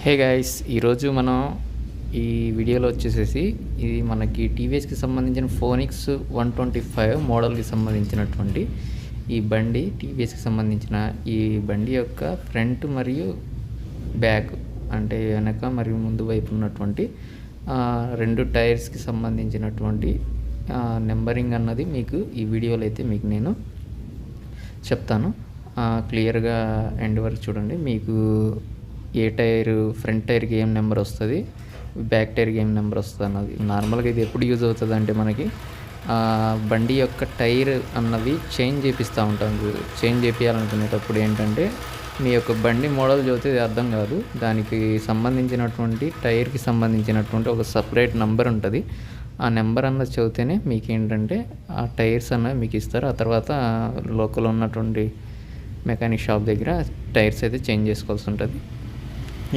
Hey guys, ఈరోజు మనం ఈ వీడియోలో వచ్చేసేసి ఇది మనకి టీవీఎస్కి సంబంధించిన ఫోనిక్స్ 125 మోడల్కి సంబంధించినటువంటి ఈ బండి టీవీఎస్కి సంబంధించిన ఈ బండి యొక్క ఫ్రంట్ మరియు బ్యాక్ అంటే వెనక మరియు ముందు వైపు ఉన్నటువంటి రెండు టైర్స్కి సంబంధించినటువంటి నెంబరింగ్ అన్నది మీకు ఈ వీడియోలో అయితే మీకు నేను చెప్తాను. క్లియర్గా ఎండ్ వరకు చూడండి. మీకు ఏ టైర్ ఫ్రంట్ టైర్కి ఏం నెంబర్ వస్తుంది, బ్యాక్ టైర్కి ఏం నెంబర్ వస్తుంది అన్నది. నార్మల్గా ఇది ఎప్పుడు యూజ్ అవుతుంది అంటే మనకి బండి యొక్క టైర్ అన్నది చేంజ్ చేపిస్తూ ఉంటాం. చేంజ్ చేయాలనుకునేటప్పుడు ఏంటంటే మీ యొక్క బండి మోడల్ చూస్తే ఇది అర్థం కాదు. దానికి సంబంధించినటువంటి టైర్కి సంబంధించినటువంటి ఒక సపరేట్ నెంబర్ ఉంటుంది. ఆ నెంబర్ అన్నది చదివితేనే మీకు ఏంటంటే ఆ టైర్స్ అన్నవి మీకు ఇస్తారు. ఆ తర్వాత లోకల్ ఉన్నటువంటి మెకానిక్ షాప్ దగ్గర టైర్స్ అయితే చేంజ్ చేసుకోవాల్సి ఉంటుంది.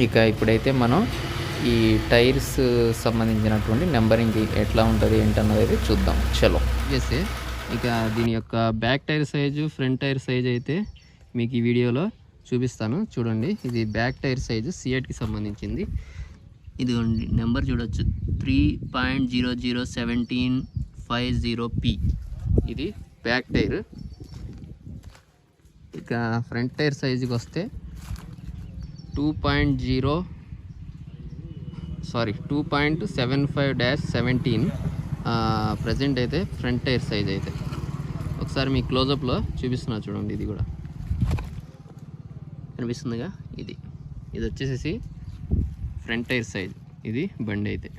ఇక ఇప్పుడైతే మనం ఈ టైర్స్ సంబంధించినటువంటి నెంబరింగ్ ఎట్లా ఉంటుంది ఏంటన్నది అయితే చూద్దాం. చలో చేస్తే ఇక దీని యొక్క back tyre size, front tyre size అయితే మీకు ఈ వీడియోలో చూపిస్తాను. చూడండి, ఇది బ్యాక్ టైర్ సైజు సిఎట్కి సంబంధించింది. ఇది నెంబర్ చూడొచ్చు, 3.001750P. ఇది బ్యాక్ టైర్. ఇక ఫ్రంట్ టైర్ సైజుకి వస్తే 2.75-17 ప్రజెంట్ అయితే ఫ్రంట్ టైర్ సైజ్ అయితే. ఒకసారి మీ క్లోజప్లో చూపిస్తున్నా చూడండి. ఇది కూడా కనిపిస్తుందిగా. ఇది వచ్చేసేసి ఫ్రంట్ టైర్ సైజ్. ఇది బండి అయితే